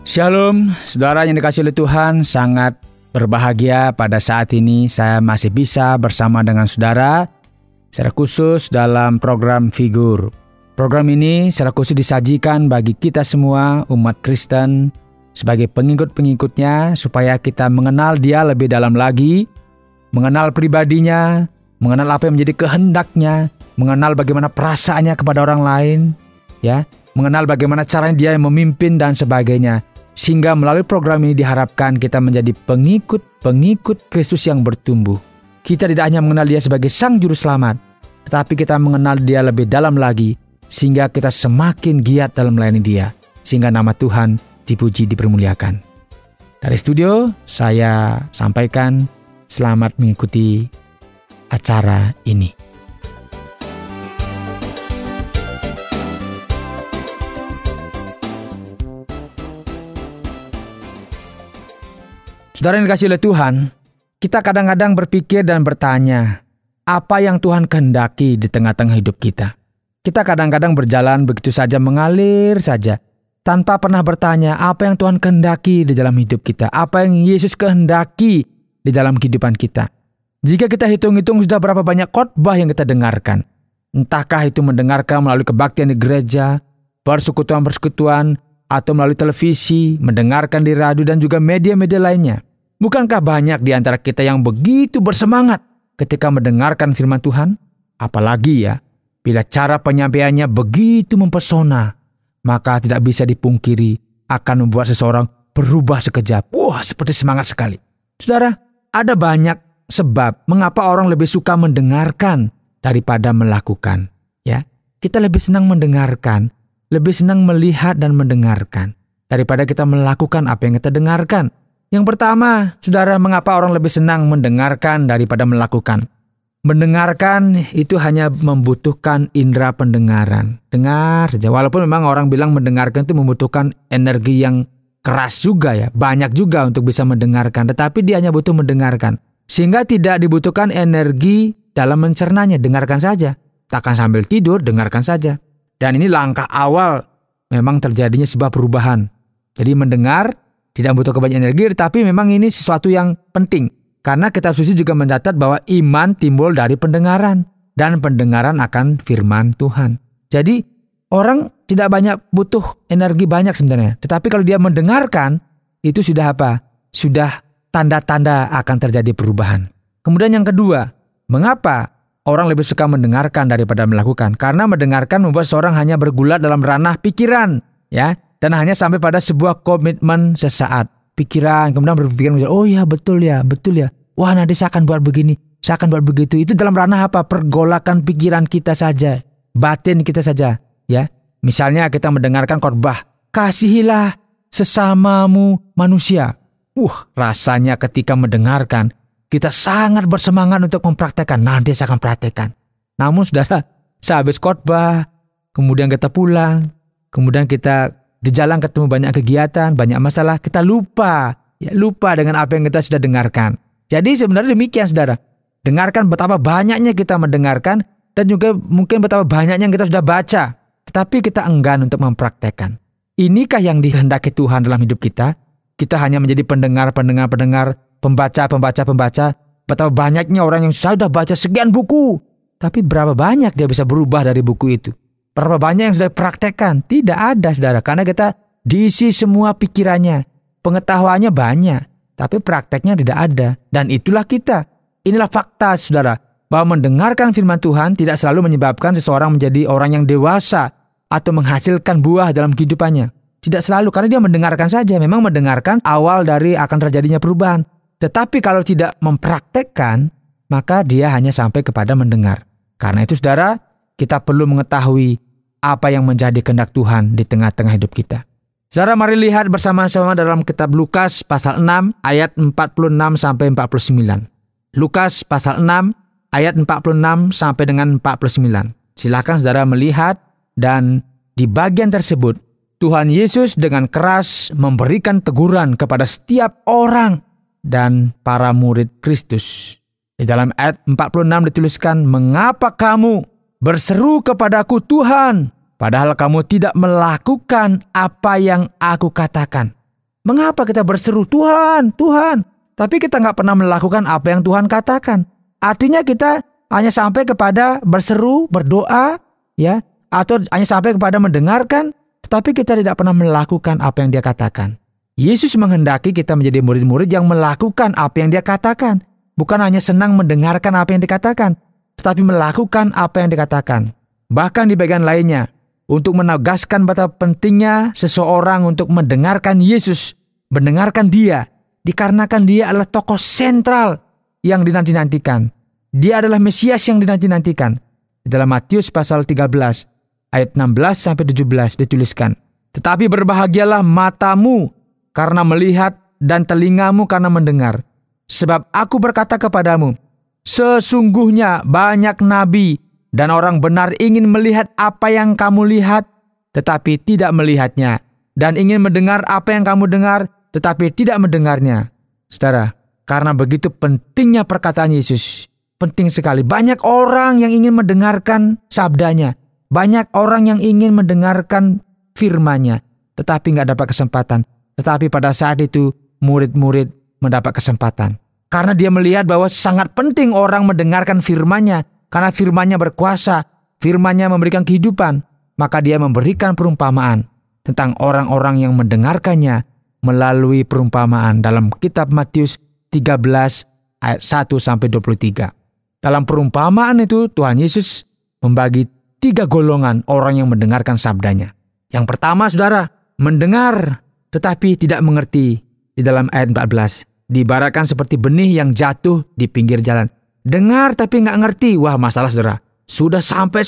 Shalom, saudara yang dikasihi oleh Tuhan, sangat berbahagia pada saat ini saya masih bisa bersama dengan saudara secara khusus dalam program Figur. Program ini secara khusus disajikan bagi kita semua umat Kristen sebagai pengikut-pengikutnya supaya kita mengenal Dia lebih dalam lagi, mengenal pribadinya, mengenal apa yang menjadi kehendaknya, mengenal bagaimana perasaannya kepada orang lain, ya, mengenal bagaimana caranya Dia yang memimpin dan sebagainya. Sehingga melalui program ini diharapkan kita menjadi pengikut Kristus yang bertumbuh. Kita tidak hanya mengenal Dia sebagai Sang Juru Selamat, tetapi kita mengenal Dia lebih dalam lagi, sehingga kita semakin giat dalam melayani Dia, sehingga nama Tuhan dipuji, dipermuliakan. Dari studio, saya sampaikan selamat mengikuti acara ini. Saudara yang dikasihi oleh Tuhan, kita kadang-kadang berpikir dan bertanya, apa yang Tuhan kehendaki di tengah-tengah hidup kita? Kita kadang-kadang berjalan begitu saja, mengalir saja, tanpa pernah bertanya apa yang Tuhan kehendaki di dalam hidup kita, apa yang Yesus kehendaki di dalam kehidupan kita. Jika kita hitung-hitung sudah berapa banyak khotbah yang kita dengarkan, entahkah itu mendengarkan melalui kebaktian di gereja, persekutuan-persekutuan, atau melalui televisi, mendengarkan di radio dan juga media-media lainnya. Bukankah banyak di antara kita yang begitu bersemangat ketika mendengarkan firman Tuhan? Apalagi ya, bila cara penyampaiannya begitu mempesona, maka tidak bisa dipungkiri akan membuat seseorang berubah sekejap. Wah, seperti semangat sekali. Saudara, ada banyak sebab mengapa orang lebih suka mendengarkan daripada melakukan. Ya, kita lebih senang mendengarkan, lebih senang melihat dan mendengarkan daripada kita melakukan apa yang kita dengarkan. Yang pertama, saudara, mengapa orang lebih senang mendengarkan daripada melakukan? Mendengarkan itu hanya membutuhkan indera pendengaran. Dengar saja. Walaupun memang orang bilang mendengarkan itu membutuhkan energi yang keras juga ya. Banyak juga untuk bisa mendengarkan. Tetapi dia hanya butuh mendengarkan. Sehingga tidak dibutuhkan energi dalam mencernanya. Dengarkan saja. Takkan sambil tidur, dengarkan saja. Dan ini langkah awal memang terjadinya sebuah perubahan. Jadi mendengar tidak membutuhkan banyak energi, tetapi memang ini sesuatu yang penting. Karena kitab suci juga mencatat bahwa iman timbul dari pendengaran. Dan pendengaran akan firman Tuhan. Jadi orang tidak banyak butuh energi banyak sebenarnya. Tetapi kalau dia mendengarkan, itu sudah apa? Sudah tanda-tanda akan terjadi perubahan. Kemudian yang kedua, mengapa orang lebih suka mendengarkan daripada melakukan? Karena mendengarkan membuat seorang hanya bergulat dalam ranah pikiran, ya, dan hanya sampai pada sebuah komitmen sesaat. Pikiran, kemudian berpikiran, oh ya betul ya, wah nanti saya akan buat begini, saya akan buat begitu. Itu dalam ranah apa? Pergolakan pikiran kita saja, batin kita saja, ya. Misalnya kita mendengarkan khotbah, kasihilah sesamamu manusia. Rasanya ketika mendengarkan, kita sangat bersemangat untuk mempraktekkan. Nanti saya akan praktekkan. Namun saudara, sehabis khotbah, kemudian kita pulang, kemudian kita di jalan ketemu banyak kegiatan, banyak masalah, kita lupa dengan apa yang kita sudah dengarkan. Jadi sebenarnya demikian saudara. Dengarkan betapa banyaknya kita mendengarkan dan juga mungkin betapa banyaknya yang kita sudah baca. Tetapi kita enggan untuk mempraktekkan. Inikah yang dikehendaki Tuhan dalam hidup kita? Kita hanya menjadi pendengar, pembaca. Betapa banyaknya orang yang sudah baca sekian buku. Tapi berapa banyak dia bisa berubah dari buku itu? Berapa banyak yang sudah praktekkan? Tidak ada, saudara. Karena kita diisi semua pikirannya. Pengetahuannya banyak. Tapi prakteknya tidak ada. Dan itulah kita. Inilah fakta, saudara. Bahwa mendengarkan firman Tuhan tidak selalu menyebabkan seseorang menjadi orang yang dewasa atau menghasilkan buah dalam kehidupannya. Tidak selalu. Karena dia mendengarkan saja. Memang mendengarkan awal dari akan terjadinya perubahan. Tetapi kalau tidak mempraktekkan, maka dia hanya sampai kepada mendengar. Karena itu, saudara, kita perlu mengetahui apa yang menjadi kehendak Tuhan di tengah-tengah hidup kita. Saudara, mari lihat bersama-sama dalam kitab Lukas pasal 6 ayat 46 sampai 49. Lukas pasal 6 ayat 46 sampai dengan 49. Silakan saudara melihat, dan di bagian tersebut Tuhan Yesus dengan keras memberikan teguran kepada setiap orang dan para murid Kristus. Di dalam ayat 46 dituliskan, mengapa kamu berseru kepadaku Tuhan, padahal kamu tidak melakukan apa yang aku katakan. Mengapa kita berseru, Tuhan, Tuhan, tapi kita nggak pernah melakukan apa yang Tuhan katakan? Artinya kita hanya sampai kepada berseru, berdoa, ya, atau hanya sampai kepada mendengarkan, tetapi kita tidak pernah melakukan apa yang Dia katakan. Yesus menghendaki kita menjadi murid-murid yang melakukan apa yang Dia katakan. Bukan hanya senang mendengarkan apa yang dikatakan, tetapi melakukan apa yang dikatakan. Bahkan di bagian lainnya, untuk menegaskan betapa pentingnya seseorang untuk mendengarkan Yesus, mendengarkan Dia, dikarenakan Dia adalah tokoh sentral yang dinanti-nantikan. Dia adalah Mesias yang dinanti-nantikan. Di dalam Matius pasal 13, ayat 16-17 dituliskan, "Tetapi berbahagialah matamu karena melihat dan telingamu karena mendengar. Sebab aku berkata kepadamu, sesungguhnya banyak nabi dan orang benar ingin melihat apa yang kamu lihat, tetapi tidak melihatnya, dan ingin mendengar apa yang kamu dengar, tetapi tidak mendengarnya." Saudara, karena begitu pentingnya perkataan Yesus, penting sekali. Banyak orang yang ingin mendengarkan sabdanya, banyak orang yang ingin mendengarkan firman-Nya, tetapi nggak dapat kesempatan. Tetapi pada saat itu, murid-murid mendapat kesempatan. Karena dia melihat bahwa sangat penting orang mendengarkan firman-Nya. Karena firman-Nya berkuasa, firman-Nya memberikan kehidupan. Maka dia memberikan perumpamaan tentang orang-orang yang mendengarkannya melalui perumpamaan dalam kitab Matius 13 ayat 1-23. Dalam perumpamaan itu Tuhan Yesus membagi 3 golongan orang yang mendengarkan sabdanya. Yang pertama, saudara, mendengar tetapi tidak mengerti. Di dalam ayat 14, diibaratkan seperti benih yang jatuh di pinggir jalan. Dengar tapi nggak ngerti. Wah, masalah saudara. Sudah sampai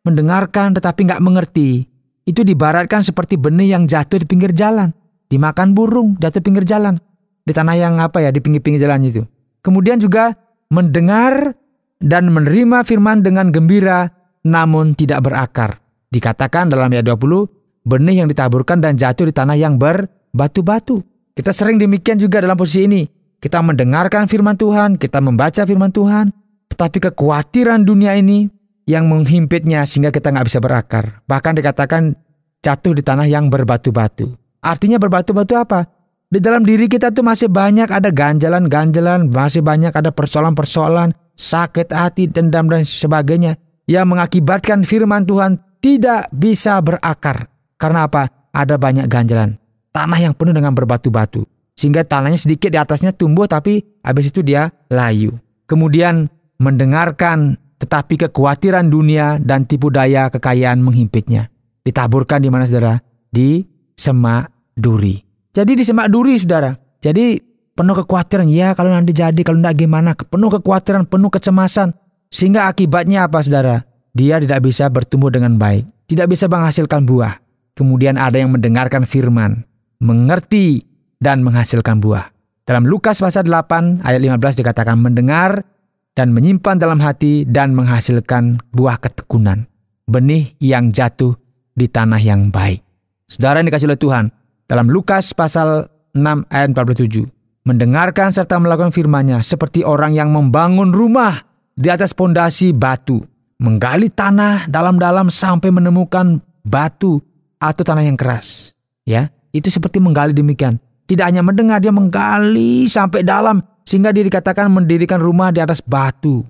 mendengarkan tetapi nggak mengerti. Itu diibaratkan seperti benih yang jatuh di pinggir jalan. Dimakan burung, jatuh pinggir jalan. Di tanah yang di pinggir-pinggir jalan itu. Kemudian juga mendengar dan menerima firman dengan gembira, namun tidak berakar. Dikatakan dalam ayat 20, benih yang ditaburkan dan jatuh di tanah yang berbatu-batu. Kita sering demikian juga dalam posisi ini. Kita mendengarkan firman Tuhan, kita membaca firman Tuhan, tetapi kekhawatiran dunia ini yang menghimpitnya sehingga kita nggak bisa berakar. Bahkan dikatakan jatuh di tanah yang berbatu-batu. Artinya berbatu-batu apa? Di dalam diri kita tuh masih banyak ada ganjalan-ganjalan, masih banyak ada persoalan-persoalan, sakit hati, dendam, dan sebagainya, yang mengakibatkan firman Tuhan tidak bisa berakar. Karena apa? Ada banyak ganjalan. Tanah yang penuh dengan berbatu-batu. Sehingga tanahnya sedikit di atasnya tumbuh tapi habis itu dia layu. Kemudian mendengarkan tetapi kekhawatiran dunia dan tipu daya kekayaan menghimpitnya. Ditaburkan di mana saudara? Di semak duri. Jadi di semak duri saudara. Jadi penuh kekhawatiran. Ya kalau nanti jadi, kalau enggak gimana. Penuh kekhawatiran, penuh kecemasan. Sehingga akibatnya apa saudara? Dia tidak bisa bertumbuh dengan baik. Tidak bisa menghasilkan buah. Kemudian ada yang mendengarkan firman, mengerti, dan menghasilkan buah. Dalam Lukas pasal 8 ayat 15 dikatakan mendengar dan menyimpan dalam hati dan menghasilkan buah ketekunan. Benih yang jatuh di tanah yang baik. Saudara yang dikasihi oleh Tuhan, dalam Lukas pasal 6 ayat 47, mendengarkan serta melakukan firman-Nya seperti orang yang membangun rumah di atas pondasi batu, menggali tanah dalam-dalam sampai menemukan batu atau tanah yang keras. Ya, itu seperti menggali demikian. Tidak hanya mendengar, dia menggali sampai dalam sehingga dia dikatakan mendirikan rumah di atas batu.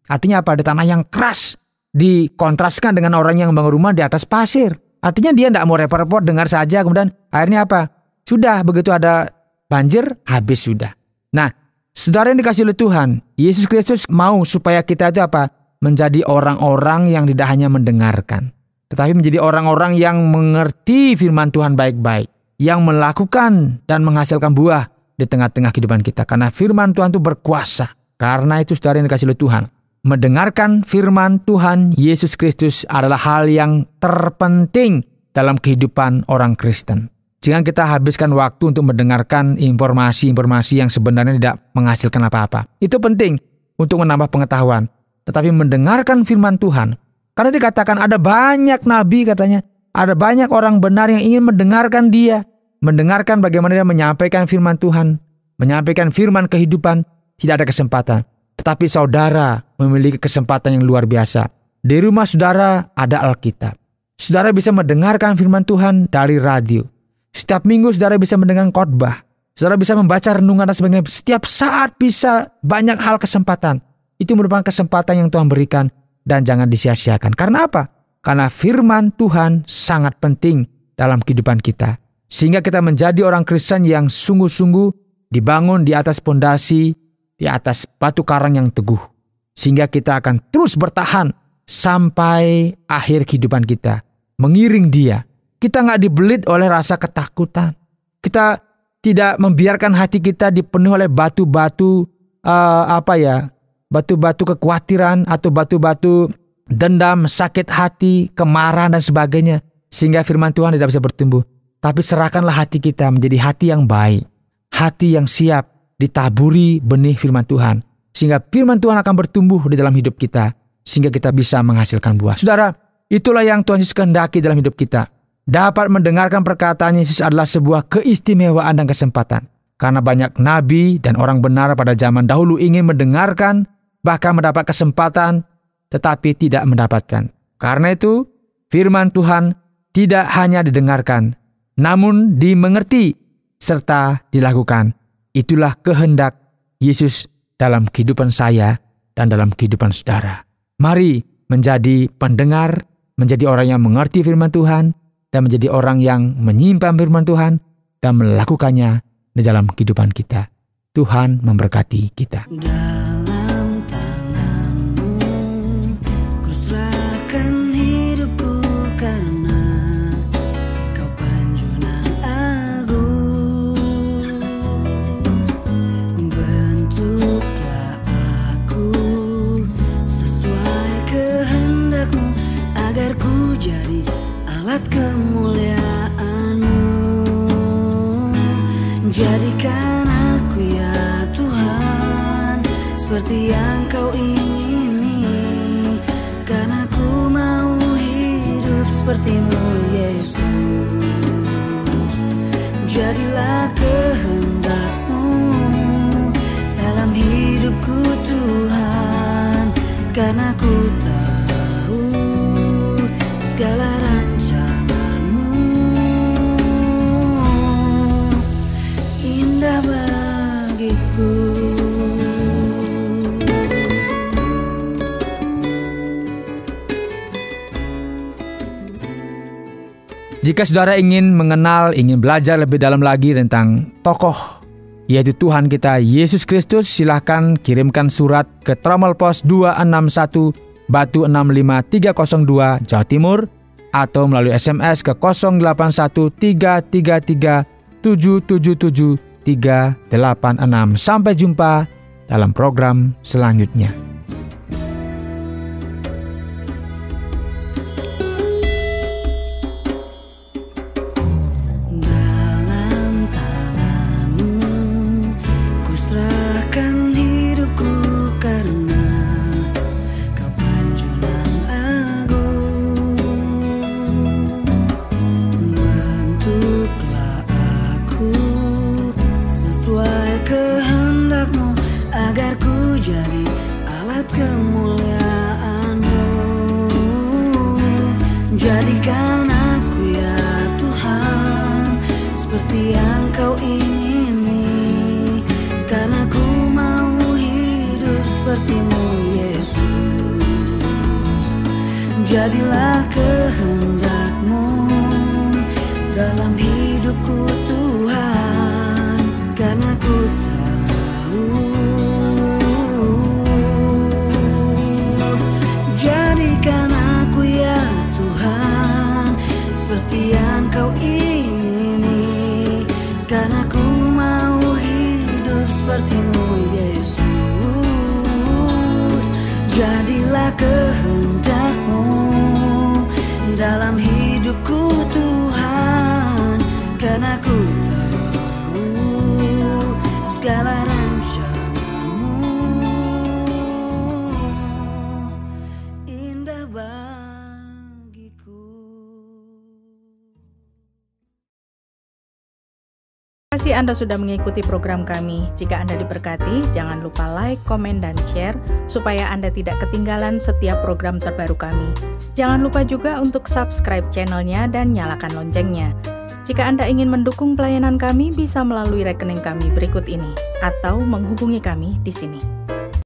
Artinya apa? Di tanah yang keras dikontraskan dengan orang yang membangun rumah di atas pasir. Artinya dia tidak mau repot-repot, dengar saja, kemudian akhirnya apa? Sudah begitu ada banjir, habis sudah. Nah, saudara yang dikasihi oleh Tuhan, Yesus Kristus mau supaya kita itu apa? Menjadi orang-orang yang tidak hanya mendengarkan, tetapi menjadi orang-orang yang mengerti firman Tuhan baik-baik, yang melakukan dan menghasilkan buah di tengah-tengah kehidupan kita. Karena firman Tuhan itu berkuasa. Karena itu saudara yang dikasihi oleh Tuhan, mendengarkan firman Tuhan Yesus Kristus adalah hal yang terpenting dalam kehidupan orang Kristen. Jangan kita habiskan waktu untuk mendengarkan informasi-informasi yang sebenarnya tidak menghasilkan apa-apa. Itu penting untuk menambah pengetahuan. Tetapi mendengarkan firman Tuhan, karena dikatakan ada banyak nabi katanya, ada banyak orang benar yang ingin mendengarkan dia, mendengarkan bagaimana dia menyampaikan firman Tuhan, menyampaikan firman kehidupan, tidak ada kesempatan. Tetapi saudara memiliki kesempatan yang luar biasa. Di rumah saudara ada Alkitab. Saudara bisa mendengarkan firman Tuhan dari radio. Setiap minggu saudara bisa mendengar khotbah. Saudara bisa membaca renungan dan sebagainya. Setiap saat bisa banyak hal kesempatan. Itu merupakan kesempatan yang Tuhan berikan dan jangan disia-siakan. Karena apa? Karena firman Tuhan sangat penting dalam kehidupan kita. Sehingga kita menjadi orang Kristen yang sungguh-sungguh dibangun di atas pondasi, di atas batu karang yang teguh. Sehingga kita akan terus bertahan sampai akhir kehidupan kita. Mengiring Dia. Kita nggak dibelit oleh rasa ketakutan. Kita tidak membiarkan hati kita dipenuhi oleh batu-batu batu-batu kekhawatiran atau batu-batu dendam, sakit hati, kemarahan dan sebagainya. Sehingga firman Tuhan tidak bisa bertumbuh. Tapi serahkanlah hati kita menjadi hati yang baik. Hati yang siap ditaburi benih firman Tuhan. Sehingga firman Tuhan akan bertumbuh di dalam hidup kita. Sehingga kita bisa menghasilkan buah. Saudara, itulah yang Tuhan Yesus kehendaki dalam hidup kita. Dapat mendengarkan perkataan Yesus adalah sebuah keistimewaan dan kesempatan. Karena banyak nabi dan orang benar pada zaman dahulu ingin mendengarkan, bahkan mendapat kesempatan, tetapi tidak mendapatkan. Karena itu, firman Tuhan tidak hanya didengarkan, namun dimengerti serta dilakukan. Itulah kehendak Yesus dalam kehidupan saya dan dalam kehidupan saudara. Mari menjadi pendengar, menjadi orang yang mengerti firman Tuhan, dan menjadi orang yang menyimpan firman Tuhan dan melakukannya di dalam kehidupan kita. Tuhan memberkati kita. Dalam tangan-Mu ku serahkan hidupku karena Kau Panjunan Agung. Bentuklah aku sesuai kehendak-Mu agar ku jadi alat kemuliaan-Mu. Jadikan aku ya Tuhan seperti yang Kau ingini, karena ku mau hidup seperti-Mu Yesus. Jadilah kehendak-Mu dalam hidupku Tuhan, karena ku tahu segala rancangan-Mu indah bagiku. Jika saudara ingin mengenal, ingin belajar lebih dalam lagi tentang tokoh, yaitu Tuhan kita Yesus Kristus, silahkan kirimkan surat ke Tromol Pos 261 Batu 65302 Jawa Timur, atau melalui SMS ke 081333777386. Sampai jumpa dalam program selanjutnya. Dalam tangan-Mu ku serahkan hidupku karena Kau Panjunan Agung. Bentuklah aku sesuai kehendak-Mu agar ku jadi alat kemuliaan-Mu. Jadikan aku ya Tuhan seperti yang Kau ingini, karena ku mau hidup seperti-Mu Yesus. Jadilah kehendak-Mu dalam hidupku Tuhan, karena ku tahu. Jadikan aku ya Tuhan seperti yang Kau ingini, karena ku mau hidup seperti-Mu Yesus. Jadilah kehendak-Mu dalam hidupku Tuhan, karena ku tahu segala rancangan-Mu indah bagiku. Terima kasih Anda sudah mengikuti program kami. Jika Anda diberkati, jangan lupa like, komen, dan share supaya Anda tidak ketinggalan setiap program terbaru kami. Jangan lupa juga untuk subscribe channelnya dan nyalakan loncengnya. Jika Anda ingin mendukung pelayanan kami, bisa melalui rekening kami berikut ini, atau menghubungi kami di sini.